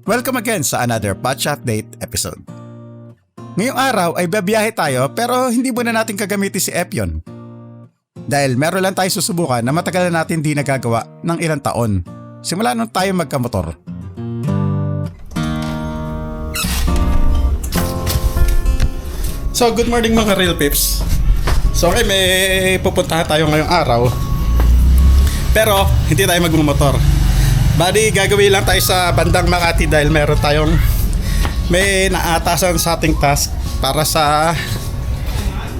Welcome again sa another Patch Update episode. Ngayong araw ay babiyahe tayo pero hindi muna natin gagamitin si Epyon. Dahil meron lang tayo susubukan na matagal na natin di nagagawa ng ilang taon. Simula nung tayo magkamotor. So good morning mga real pips. So okay, may pupuntahan tayo ngayong araw. Pero hindi tayo magmumotor. Bali, gagawin lang tayo sa bandang Makati dahil meron tayong may naatasan sa ating task para sa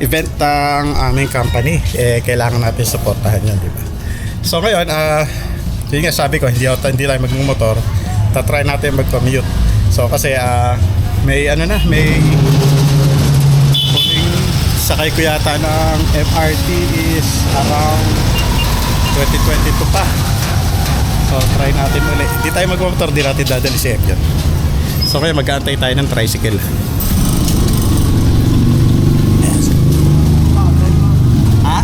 event ng aming company. Kailangan natin supportahan yan, di ba? So ngayon, yun nga sabi ko, hindi tayo magmumotor. Tatry natin mag-commute. So kasi may huling sakay ko yata ng MRT is around 2022 pa. So try natin ulit. Hindi tayo mag-motor, di natin dadali si Epyon. So kaya mag-aantay tayo ng tricycle. Yes. Ha?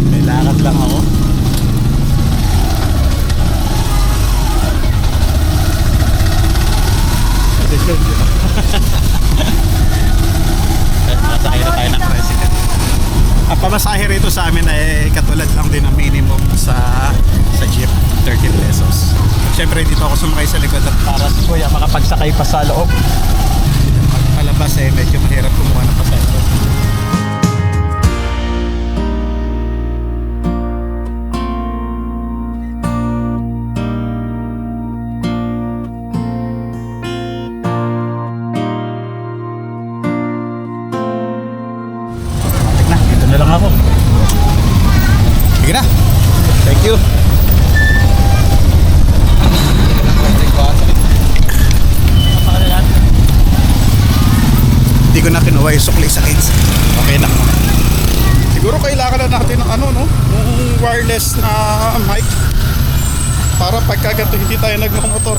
May lakad lang ako. Masakay na tayo ng tricycle. Ang pamasahe rito sa amin ay katulad lang din ng minimum sa jeep, 13 pesos. Siyempre dito ako sumakay sa likod at para si Kuya makapagsakay pa sa loob. Palabas medyo mahirap kumuha ng pasahero. Dito na lang ako. Sige na. Thank you. Hindi ko na kinuha yung sukli sa kids. Okay na. Siguro kailangan na natin ng ng wireless na mic para pagkaganto hindi tayo nagmamotor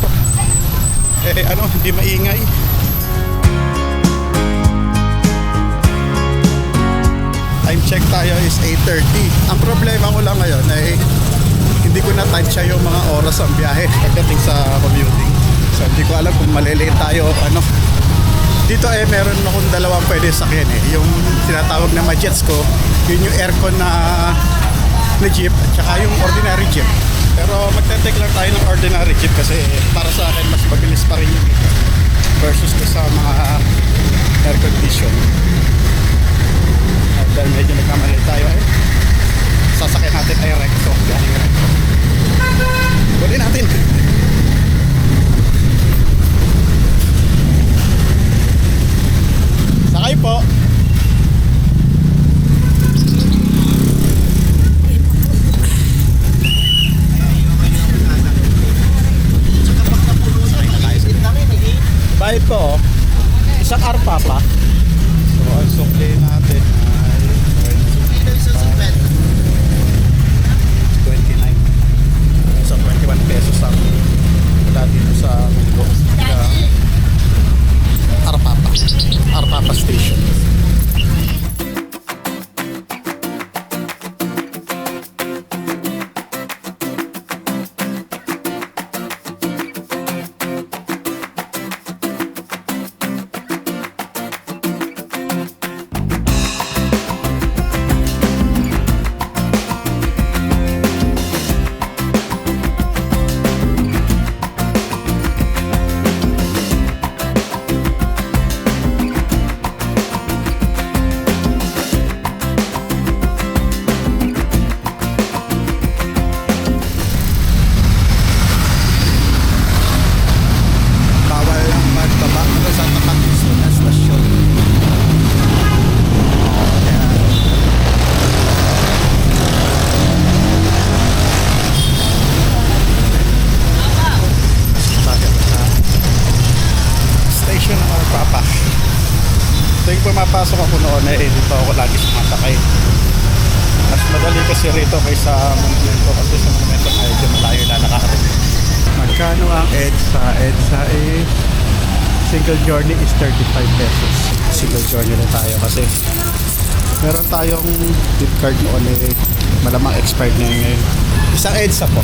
hindi maingay. Time check tayo is 8:30. Ang problema ko lang ngayon ay hindi ko na time siya yung mga oras ang biyahe pagdating sa commuting. So hindi ko alam kung malilate tayo o ano. Dito meron akong dalawang pwede sakyan yung tinatawag na Majets ko, yun yung aircon na jeep at saka yung ordinary jeep. Pero magte-take lang tayo ng ordinary jeep kasi para sa akin mas mabilis pa rin yung versus ko sa mga air condition. At dahil medyo nagkamali tayo sasakyan natin ay Rexo. Kunin natin. Sakay po. Bayad po. Isang arpa pa. So ang sukli natin ay 29. So 21 pesos ang wala dito sa Mundo. Arpapa Station. Pumapasok ako noon dito ako lagi sumasakay. Mas madali kasi rito kaysa Monumento kasi sa Monumento medyo malayo na nakarating. Magkano ang EDSA? EDSA is single journey is 35 pesos. Single journey na tayo kasi meron tayong gift card noon malamang expired na yun. Isang EDSA po.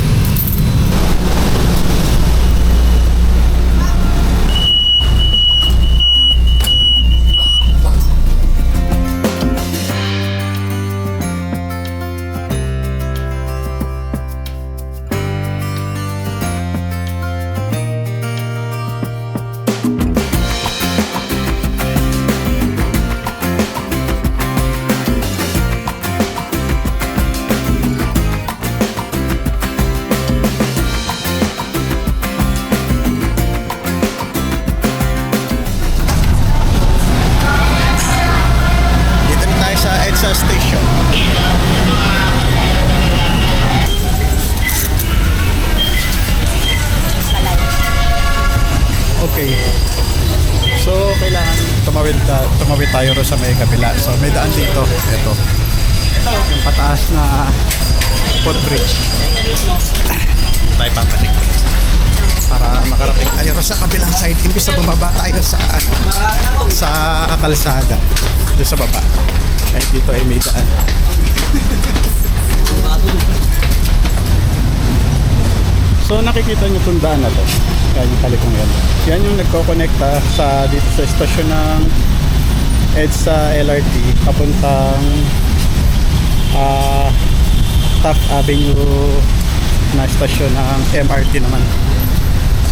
tumawid tayo ro sa may kabila. So may daan dito. Ito. Yung pataas na footbridge. Tayo papanik. Para makarating tayo ro sa kabilang side. Imbis na bumaba tayo sa kalsada. Doon sa baba. Kahit dito ay may daan. So nakikita nyo itong daan na to. Yan yung kalikong yan. Yan yung nagko-connecta sa dito sa estasyon ng EDSA LRT papuntang Taft Avenue na estasyon ng MRT naman.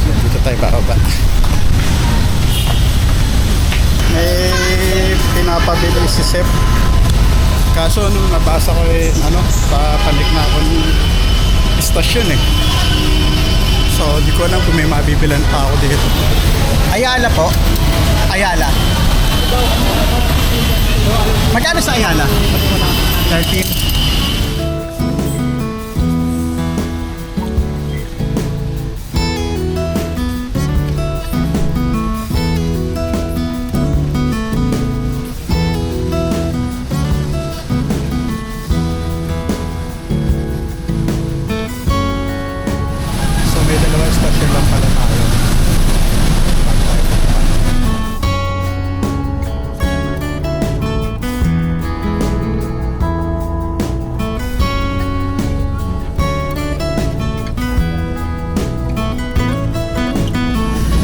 Dito tayo bababa. May pinapabili si Sep. Kaso nung nabasa ko papanik na ako ng estasyon eh. So, di ko alam kung may mabibilan pa ako dito. Ayala po. Ayala. Magkano sa Ayala? 13. May dalawang station lang pala tayo.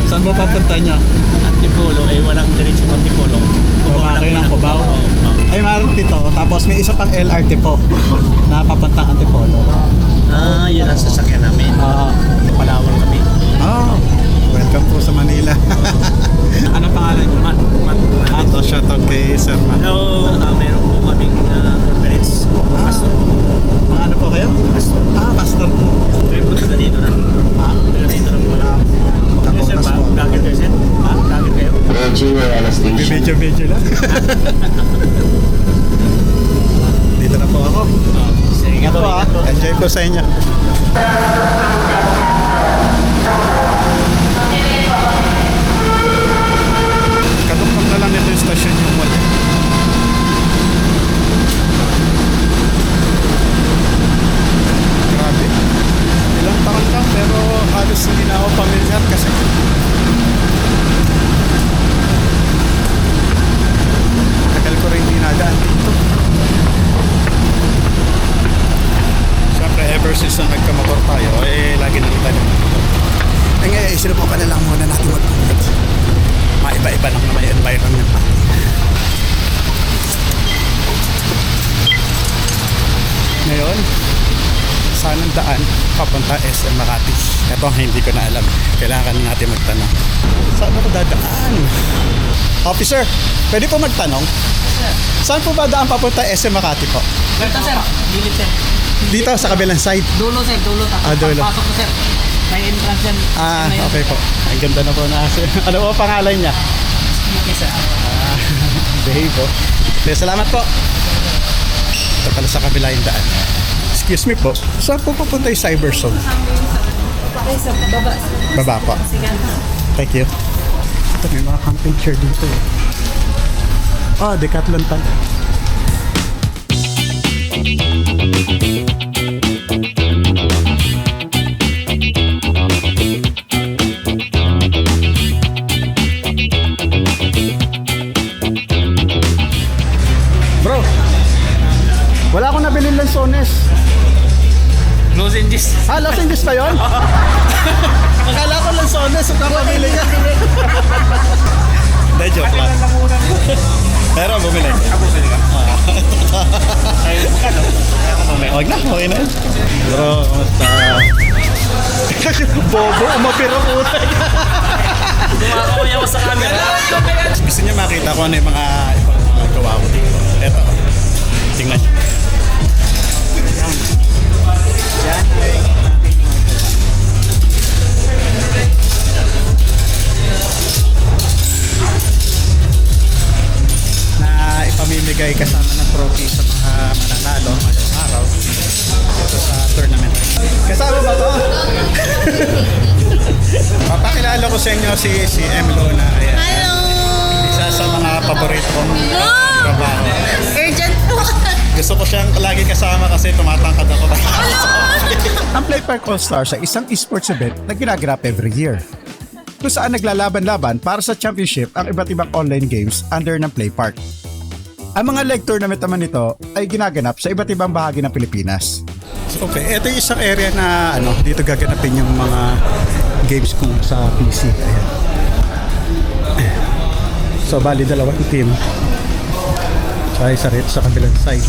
Saan mo papunta niya? Antipolo, walang diretso Antipolo. Kumakay ng Cubao. Ay, meron dito. Tapos may isa pang LRT po na papuntang Antipolo. Yun ang sasakyan namin. Palawan kami. Welcome po sa Manila. Ano pangalan niyo? Ato, shoutout kay Sir Matt. Hello, meron po kaming conference. Pastor. Mga ano po kayo? Pastor. Pastor po. Kayo po taga dito na. Taga dito na wala. Sir, Taga po. gagawin kayo, sir? Gagawin kayo? Medyo lang. Dito na po ako. Sige Ito enjoy po sa inyo. Katumpang na lang nito yung stasyon yung mall. Grabe. Ilang taon lang pero halos hindi na ako pamilyar kasi tagal ko rin dinadaan dito. Siyempre ever since na nagkamotor tayo lagi na tayo dito. Ngayon sinubukan na lang muna natin mag-commute. Maiba-iba lang naman yung environment natin. Ngayon saan ang daan papunta SM Makati? Ito ang hindi ko na alam. Kailangan natin magtanong. Saan ako dadaan? Officer, pwede po magtanong? Saan po ba daan papunta SM Makati po? Dito sir, gilid sir. Dito sa kabilang side. Dulo sir, dulo. Dulo. Pasok na sir. May entrance yan. Okay po. Ang ganda na po na. Ano po ang pangalan niya? Yes sir. Behave po. Okay, salamat po. Ito pala sa kabila yung daan. Excuse me po. Saan po papunta yung Cyberzone? Okay, sa baba. Baba po. Sige. Thank you. Ito may mga camping chair dito eh. Decathlon pala. Bro, wala akong nabiling lansones. Los Angeles. Los Angeles pa yun? Akala ko lansones, ang kapabili ka. Hindi, joke lang. Pero bumili. Bumili ka? Ay, bukano? Huwag na, okay na. Bro, kamusta? Bobo, umapira po tayo. Kumakakuya ko sa camera. Gusto niya makita ko ano yung mga gawa ko dito. Eto, tingnan niyo. Yan. Na ipamimigay kasama ng trophy sa mga mananalo ngayong araw dito sa tournament. Kasama ba to? Papakilala ko sa inyo si Emlo na ayan. Hello! Isa sa mga paborito kong trabaho. Urgent po. Gusto ko siyang lagi kasama kasi tumatangkad ako. Ang Play Park All-Stars ay isang esports event na ginaganap every year, kung saan naglalaban-laban para sa championship ang iba't ibang online games under ng Play Park. Ang mga leg tournament naman nito ay ginaganap sa iba't ibang bahagi ng Pilipinas. Okay, ito yung isang area na dito gaganapin yung mga games ko sa PC. Ayan. So, bali dalawang team. Tsaka isa rito sa kabilang side.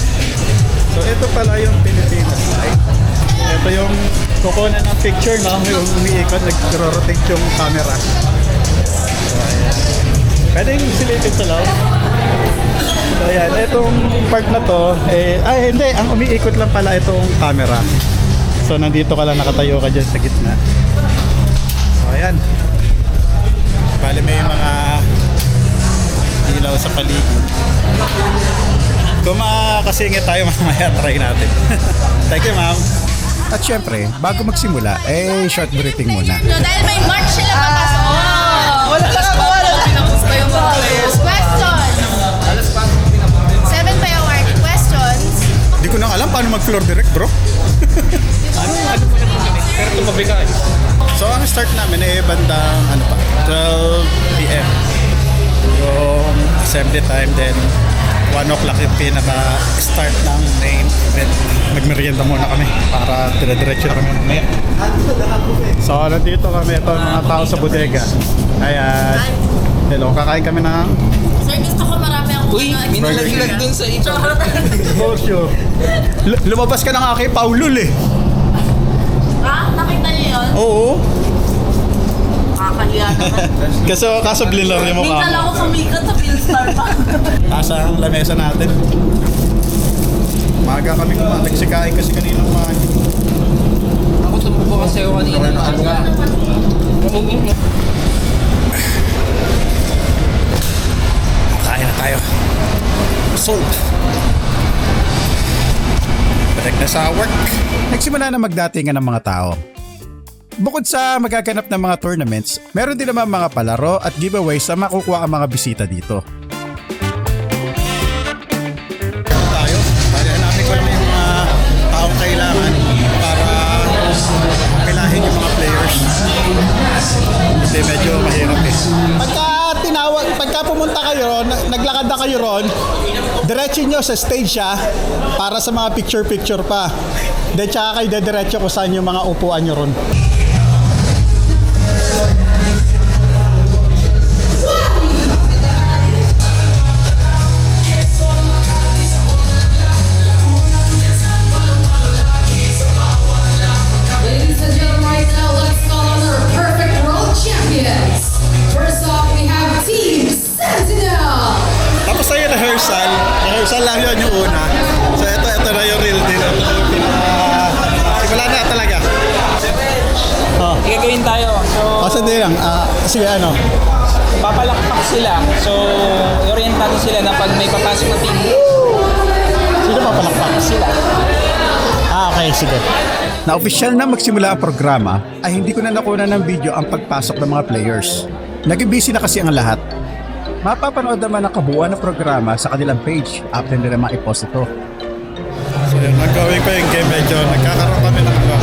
So, ito pala yung Pilipinas side. Ito yung kukunan ng picture, no? Yung umiikot, nag-rotate yung camera. So, ayan. Pwede yung silipin sa loob. So, ayan. Itong part na to, hindi. Ang umiikot lang pala itong camera. So, nandito ka lang, nakatayo ka dyan sa gitna. So, ayan. Bali may mga ilaw sa paligid. Kung makakasingit tayo mamaya, try natin. Thank you, ma'am. At syempre, bago magsimula, short briefing muna. No, dahil may March sila papasok. Wala ka na wala. Pinapost yung mga players. Question. 7 pa yung award. Questions. Hindi ko nang alam paano mag-floor direct, bro. Pero tumabi ka eh. So, ang start namin bandang 12 p.m. Yung assembly time, then 1 o'clock yung pinaka-start ng main event. Nagmerienda muna kami para dire-diretso na kami mamaya. So, nandito kami ito mga tao sa bodega. Ayan. Hello, kakain kami ng Sir, gusto ko marami akong Uy, minalaglag dun sa ito. Bosyo. Lumabas ka ng aking Paulul eh. Ha? Nakita niyo yun? Oo. Kakahiya naman. Kaso bliller yung mukha Minsan mo. ako sumikat sa Philstar pa. Taas ang lamesa natin. Maga kami kumain. Nagsikain kasi kanina kumain. Ako tumubo kasi ako kanina. Kain na tayo. Sold. Balik na sa work. Nagsimula na magdatingan ng mga tao. Bukod sa magaganap ng mga tournaments, meron din naman mga palaro at giveaways sa makukuha ang mga bisita dito. Tayo. Bali, hanapin ko lang yung mga taong kailangan para pilahin yung mga players. Kasi medyo mahirap eh. Pagka pumunta kayo, naglakad na kayo ron, diretso nyo sa stage siya para sa mga picture-picture pa. Then tsaka kayo diretso kung saan yung mga upuan nyo ron. Ladies and gentlemen, right now, let's call on our perfect world champions. First off, we have Team Sentinel. Tapos tayo rehearsal lang yun yung una. So ito na yung real deal. Simula na talaga. Gagawin tayo. So, Sandali lang. Sige, papalakpak sila. So, orientado sila na pag may papasok na team, Sino papalakpak? sila. Okay, sige. Na opisyal na magsimula ang programa ay hindi ko na nakuha ng video ang pagpasok ng mga players. Naging busy na kasi ang lahat. Mapapanood naman ang kabuuan ng programa sa kanilang page after nila ma-post ito. So yun, nag-going ko yung game, medyo nagkakaroon kami ng mga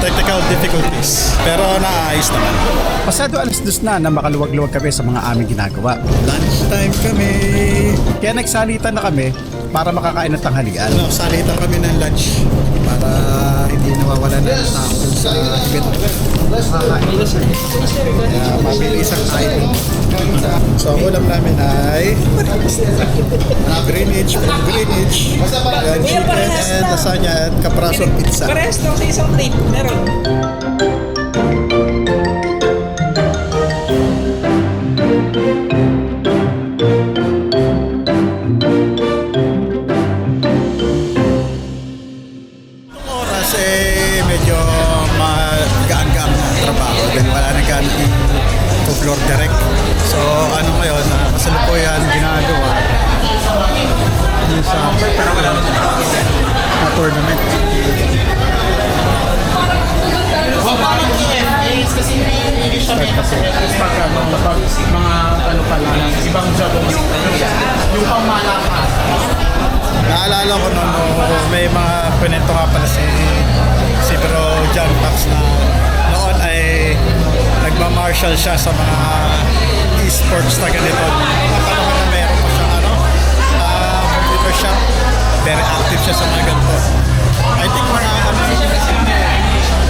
technical difficulties. Pero naayos naman. Pasado alas 2 na makaluwag-luwag kami sa mga aming ginagawa. Lunchtime kami. Kaya nagsalitan na kami para makakain ng tanghalian. Salitan kami ng lunch para hindi nawawala na tao dun sa event. Kaya mabilis ang kain. So, ang ulam namin ay Greenwich, and chicken and lasagna at caprasol pizza. Parehas lang sa isang trip. Meron. Oras medyo magaan-gaan ang trabaho dahil wala na ganong floor direct. So ano ngayon, kasalukuyan ginagawa yung sa tournament. start kasi. Pag mga ano pa lang, ibang job yung pamalakas. Naalala ko noon, may mga kwento nga pala si Bro John Pax na noon ay nagma-marshal siya sa mga esports na ganito. Mga panahon na meron pa siyang computer shop. Very active siya sa mga ganito. I think mga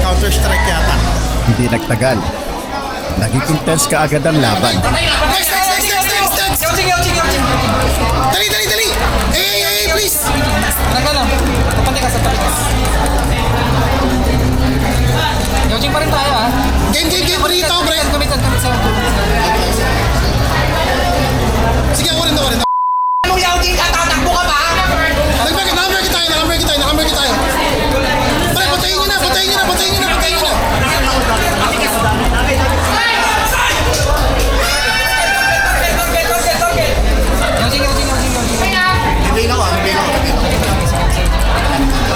Counter-Strike yata. Hindi nagtagal. Naging intense kaagad ang laban. Next! Dali! Hey, please! Nagano? Kapantay ka sa tabi. Yojing pa rin tayo ha. Game, rito, pre! Kumit sa Sige, ako rin. Anong Yojing ka? Tatakbo ka ba? Naka-break tayo. Pre, patayin nyo na!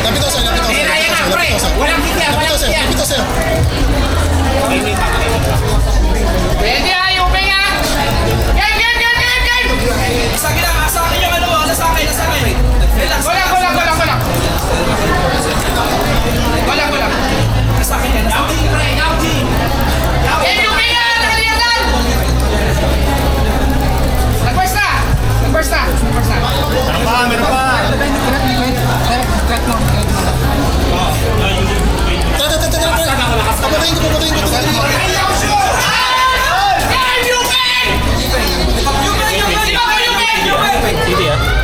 Lapit ako sa'yo. Pwede ayaw, Benga! Game! Sa akin yung ano, sa akin. Relax. Wala! Sa akin yan. Game yung Benga! Nakaliatan! Nagpwesta! Meron pa! Papatayin ko. Game yung Benga!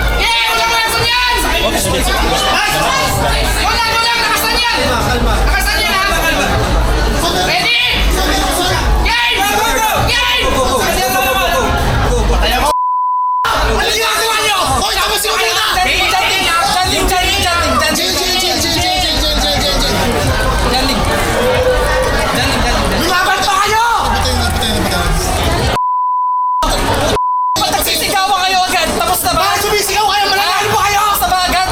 Game! Wala mo yan! Wala! Nakasan yan ha! Ready? Game! Ano ginagawa nyo? Hoy, tapos yung muna! Lumaban pa kayo! Nagsisigawan kayo agad. Tapos na ba? Sumisigaw kayo! Mananalo pa kayo sa bagat.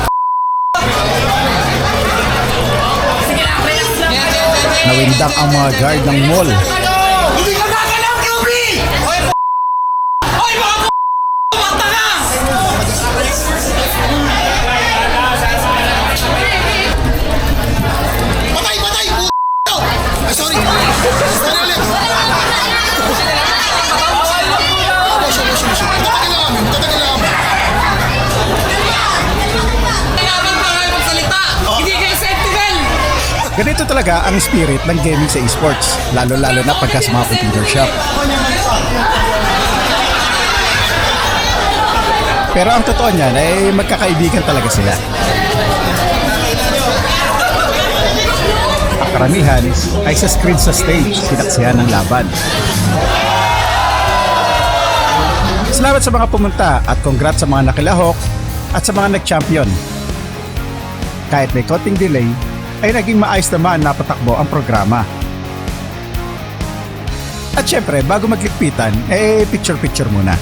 Nawindang ang mga guard ng mall. Hindi ka gagalaw, QB! Hoy mga tanga! Patay! Ay, sorry ulit! Tatagal lang kami. Kailangan pa kayo magsalita. Hindi kayo sentinel. Ganito talaga ang spirit ng gaming sa esports, lalo-lalo na pagka sa mga computer shop. Pero ang totoo niyan ay magkakaibigan talaga sila. Ang karamihan ay sa screen sa stage, sinaksihan ng laban. Salamat sa mga pumunta at congrats sa mga nakilahok at sa mga nag-champion. Kahit may konting delay, ay naging maayos naman na patakbo ang programa. At syempre, bago maglikpitan, picture-picture muna.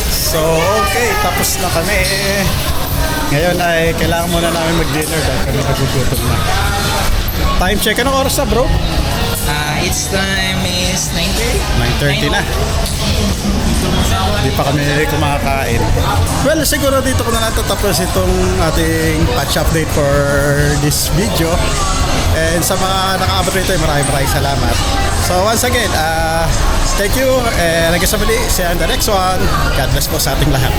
So, okay, tapos na kami. Ngayon ay kailangan muna namin mag-dinner dahil kami nagugutom na. Time check, anong oras na bro? Its time is 9:30. 9:30 na. Hindi pa kami kumakain. Well, siguro dito ko na natatapos itong ating patch update for this video. And sa mga nakaabot rito, maraming salamat. So once again, thank you. And hanggang sa muli, see you on the next one. God bless po sa ating lahat.